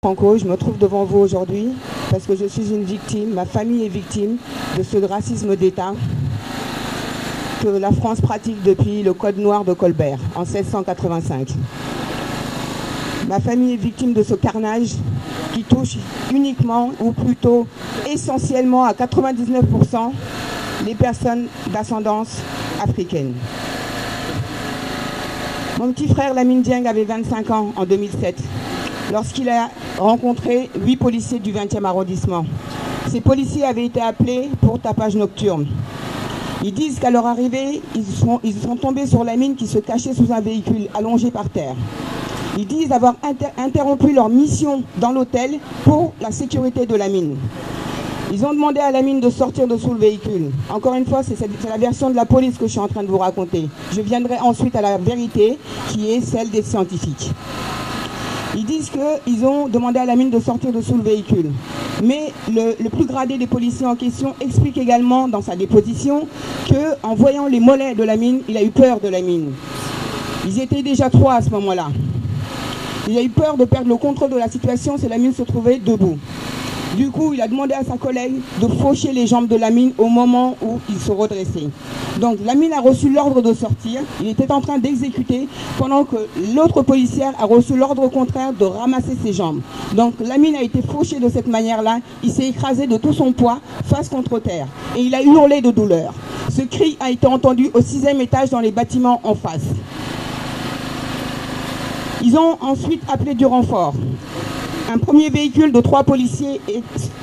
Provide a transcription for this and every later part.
Franco, je me trouve devant vous aujourd'hui parce que je suis une victime, ma famille est victime de ce racisme d'État que la France pratique depuis le Code noir de Colbert en 1685. Ma famille est victime de ce carnage qui touche uniquement, ou plutôt essentiellement à 99%, les personnes d'ascendance africaine. Mon petit frère Lamine Dieng avait 25 ans en 2007. Lorsqu'il a rencontré 8 policiers du 20e arrondissement. Ces policiers avaient été appelés pour tapage nocturne. Ils disent qu'à leur arrivée, ils sont tombés sur Lamine qui se cachait sous un véhicule allongé par terre. Ils disent avoir interrompu leur mission dans l'hôtel pour la sécurité de Lamine. Ils ont demandé à Lamine de sortir de sous le véhicule. Encore une fois, c'est la version de la police que je suis en train de vous raconter. Je viendrai ensuite à la vérité qui est celle des scientifiques. Ils disent qu'ils ont demandé à Lamine de sortir de sous le véhicule. Mais le plus gradé des policiers en question explique également dans sa déposition qu'en voyant les mollets de Lamine, il a eu peur de Lamine. Ils étaient déjà 3 à ce moment-là. Il a eu peur de perdre le contrôle de la situation si Lamine se trouvait debout. Du coup, il a demandé à sa collègue de faucher les jambes de Lamine au moment où il se redressait. Donc Lamine a reçu l'ordre de sortir, il était en train d'exécuter, pendant que l'autre policière a reçu l'ordre contraire de ramasser ses jambes. Donc Lamine a été fauché de cette manière-là, il s'est écrasé de tout son poids face contre terre. Et il a hurlé de douleur. Ce cri a été entendu au 6e étage dans les bâtiments en face. Ils ont ensuite appelé du renfort. Un premier véhicule de 3 policiers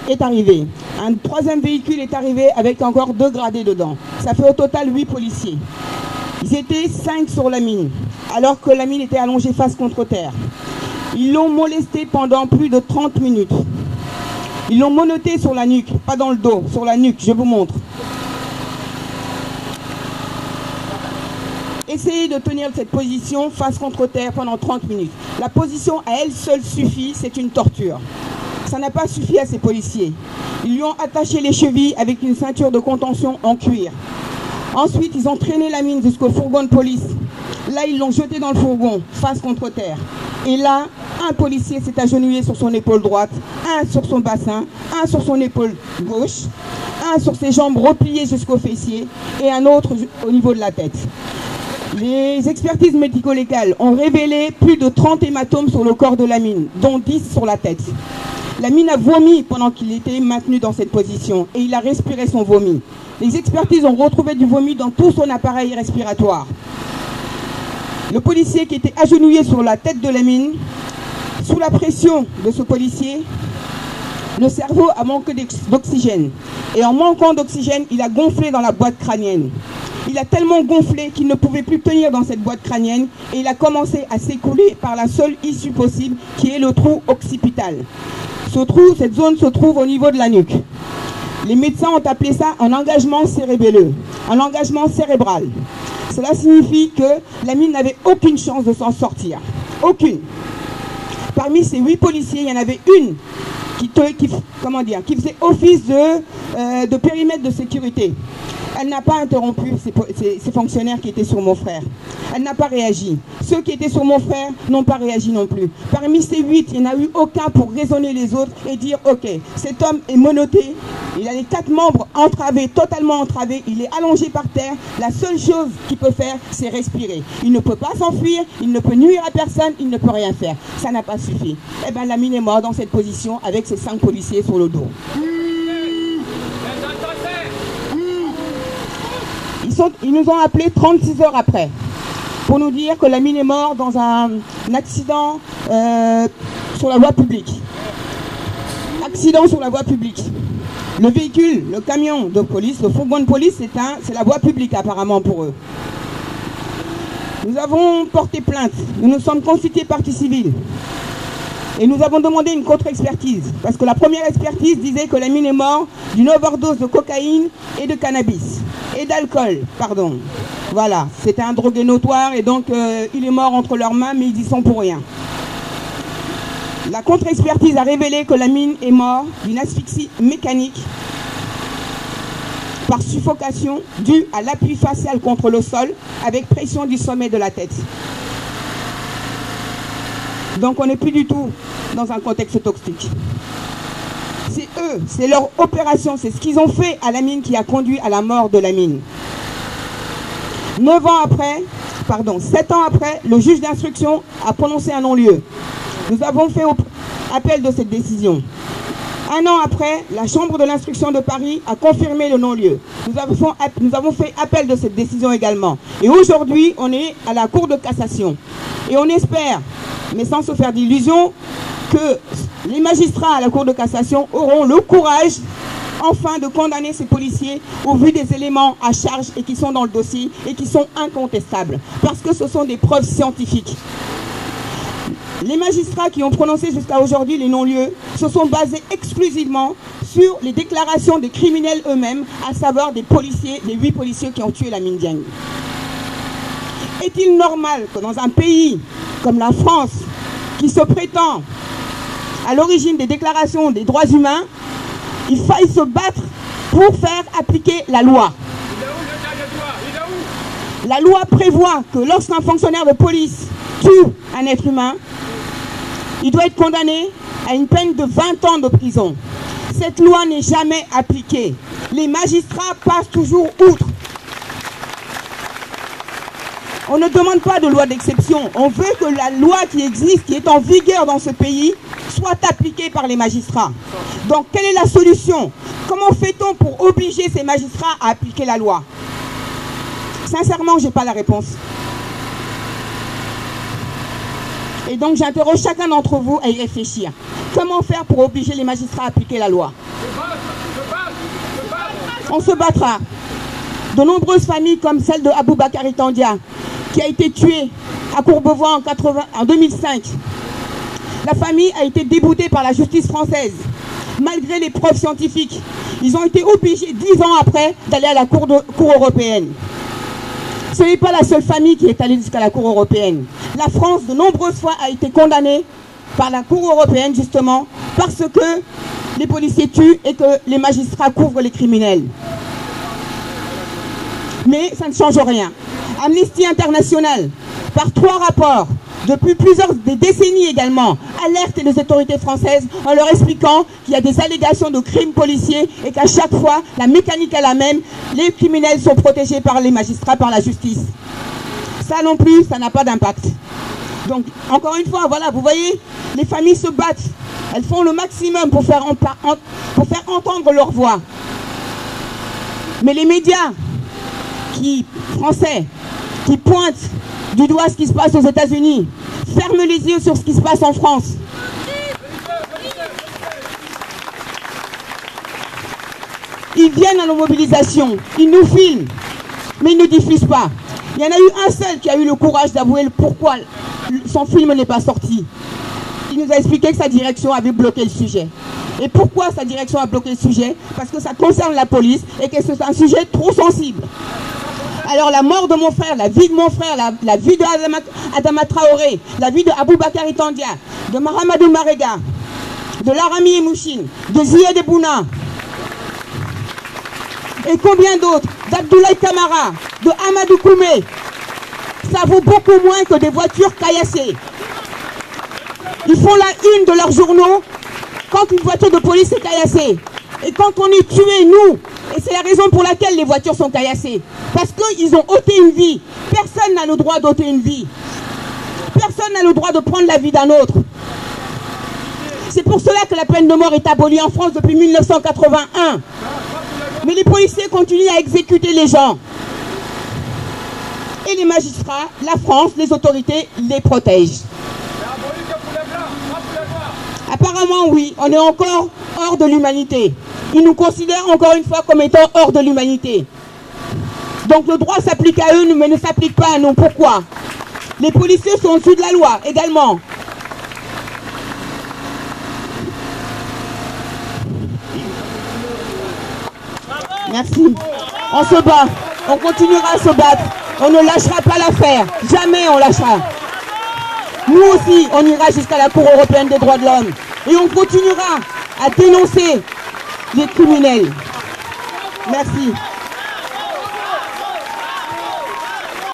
est arrivé. Un 3e véhicule est arrivé avec encore 2 gradés dedans. Ça fait au total 8 policiers. Ils étaient 5 sur Lamine, alors que Lamine était allongé face contre terre. Ils l'ont molesté pendant plus de 30 minutes. Ils l'ont menotté sur la nuque, pas dans le dos, sur la nuque, je vous montre. Essayez de tenir cette position face contre terre pendant 30 minutes. La position à elle seule suffit, c'est une torture. Ça n'a pas suffi à ces policiers. Ils lui ont attaché les chevilles avec une ceinture de contention en cuir. Ensuite, ils ont traîné Lamine jusqu'au fourgon de police. Là, ils l'ont jeté dans le fourgon, face contre terre. Et là, un policier s'est agenouillé sur son épaule droite, un sur son bassin, un sur son épaule gauche, un sur ses jambes repliées jusqu'au fessier et un autre au niveau de la tête. Les expertises médico-légales ont révélé plus de 30 hématomes sur le corps de Lamine, dont 10 sur la tête. Lamine a vomi pendant qu'il était maintenu dans cette position et il a respiré son vomi. Les expertises ont retrouvé du vomi dans tout son appareil respiratoire. Le policier qui était agenouillé sur la tête de Lamine, sous la pression de ce policier, le cerveau a manqué d'oxygène. Et en manquant d'oxygène, il a gonflé dans la boîte crânienne. Il a tellement gonflé qu'il ne pouvait plus tenir dans cette boîte crânienne et il a commencé à s'écouler par la seule issue possible qui est le trou occipital. Cette zone se trouve au niveau de la nuque. Les médecins ont appelé ça un engagement cérébelleux, un engagement cérébral. Cela signifie que Lamine n'avait aucune chance de s'en sortir. Aucune. Parmi ces 8 policiers, il y en avait une qui faisait office de périmètre de sécurité. Elle n'a pas interrompu ces fonctionnaires qui étaient sur mon frère. Elle n'a pas réagi. Ceux qui étaient sur mon frère n'ont pas réagi non plus. Parmi ces 8, il n'y en a eu aucun pour raisonner les autres et dire « Ok, cet homme est menotté, il a les 4 membres entravés, totalement entravés, il est allongé par terre. La seule chose qu'il peut faire, c'est respirer. Il ne peut pas s'enfuir, il ne peut nuire à personne, il ne peut rien faire. » Ça n'a pas suffi. Eh bien, Lamine est mort dans cette position avec ses 5 policiers sur le dos. Ils nous ont appelés 36 heures après pour nous dire que Lamine est mort dans un accident sur la voie publique. Accident sur la voie publique. Le véhicule, le camion de police, le fourgon de police, c'est la voie publique apparemment pour eux. Nous avons porté plainte, nous nous sommes constitués partie civile. Et nous avons demandé une contre-expertise, parce que la première expertise disait que Lamine est mort d'une overdose de cocaïne et de cannabis, et d'alcool, pardon. Voilà, c'était un drogué notoire, et donc il est mort entre leurs mains, mais ils y sont pour rien. La contre-expertise a révélé que Lamine est mort d'une asphyxie mécanique par suffocation due à l'appui facial contre le sol, avec pression du sommet de la tête. Donc on n'est plus du tout dans un contexte toxique. C'est eux, c'est leur opération, c'est ce qu'ils ont fait à Lamine qui a conduit à la mort de Lamine. 7 ans après, le juge d'instruction a prononcé un non-lieu. Nous avons fait appel de cette décision. 1 an après, la Chambre de l'instruction de Paris a confirmé le non-lieu. Nous avons fait appel de cette décision également. Et aujourd'hui, on est à la Cour de cassation. Et on espère, mais sans se faire d'illusions, que les magistrats à la Cour de cassation auront le courage enfin de condamner ces policiers au vu des éléments à charge et qui sont dans le dossier et qui sont incontestables. Parce que ce sont des preuves scientifiques. Les magistrats qui ont prononcé jusqu'à aujourd'hui les non-lieux se sont basés exclusivement sur les déclarations des criminels eux-mêmes, à savoir des policiers, les 8 policiers qui ont tué Lamine Diagne. Est-il normal que dans un pays comme la France, qui se prétend à l'origine des déclarations des droits humains, il faille se battre pour faire appliquer la loi? La loi prévoit que lorsqu'un fonctionnaire de police tue un être humain, il doit être condamné à une peine de 20 ans de prison. Cette loi n'est jamais appliquée. Les magistrats passent toujours outre. On ne demande pas de loi d'exception. On veut que la loi qui existe, qui est en vigueur dans ce pays, soit appliquée par les magistrats. Donc, quelle est la solution? Comment fait-on pour obliger ces magistrats à appliquer la loi? Sincèrement, je n'ai pas la réponse. Et donc, j'interroge chacun d'entre vous à y réfléchir. Comment faire pour obliger les magistrats à appliquer la loi? On se battra. De nombreuses familles, comme celle de Aboubakari Tandia, qui a été tué à Courbevoie en 2005. La famille a été déboutée par la justice française, malgré les preuves scientifiques. Ils ont été obligés, 10 ans après, d'aller à la Cour européenne. Ce n'est pas la seule famille qui est allée jusqu'à la Cour européenne. La France, de nombreuses fois, a été condamnée par la Cour européenne, justement, parce que les policiers tuent et que les magistrats couvrent les criminels. Mais ça ne change rien. Amnesty International, par 3 rapports, depuis des décennies également, alerte les autorités françaises en leur expliquant qu'il y a des allégations de crimes policiers et qu'à chaque fois, la mécanique est la même, les criminels sont protégés par les magistrats, par la justice. Ça non plus, ça n'a pas d'impact. Donc, encore une fois, voilà, vous voyez, les familles se battent. Elles font le maximum pour faire entendre leur voix. Mais les médias français qui pointent du doigt ce qui se passe aux États-Unis, ferment les yeux sur ce qui se passe en France. Ils viennent à nos mobilisations, ils nous filment, mais ils ne diffusent pas. Il y en a eu un seul qui a eu le courage d'avouer pourquoi son film n'est pas sorti. Il nous a expliqué que sa direction avait bloqué le sujet. Et pourquoi sa direction a bloqué le sujet? Parce que ça concerne la police et que c'est un sujet trop sensible. Alors la mort de mon frère, la vie de mon frère, la vie de Adama Traoré, la vie de Aboubakari Tandia, de Mahamadou Marega, de Larami Emouchine, de Ziyad Ebouna, et combien d'autres, d'Abdoulaye Kamara, de Amadou Koumé, ça vaut beaucoup moins que des voitures caillassées. Ils font la une de leurs journaux quand une voiture de police est caillassée. Et quand on est tué, nous, et c'est la raison pour laquelle les voitures sont caillassées, parce qu'ils ont ôté une vie. Personne n'a le droit d'ôter une vie. Personne n'a le droit de prendre la vie d'un autre. C'est pour cela que la peine de mort est abolie en France depuis 1981. Mais les policiers continuent à exécuter les gens. Et les magistrats, la France, les autorités les protègent. Apparemment, oui, on est encore hors de l'humanité. Ils nous considèrent encore une fois comme étant hors de l'humanité. Donc le droit s'applique à eux, mais ne s'applique pas à nous. Pourquoi? Les policiers sont au-dessus de la loi également. Merci. On se bat. On continuera à se battre. On ne lâchera pas l'affaire. Jamais on lâchera. Nous aussi, on ira jusqu'à la Cour européenne des droits de l'homme. Et on continuera à dénoncer les criminels. Merci.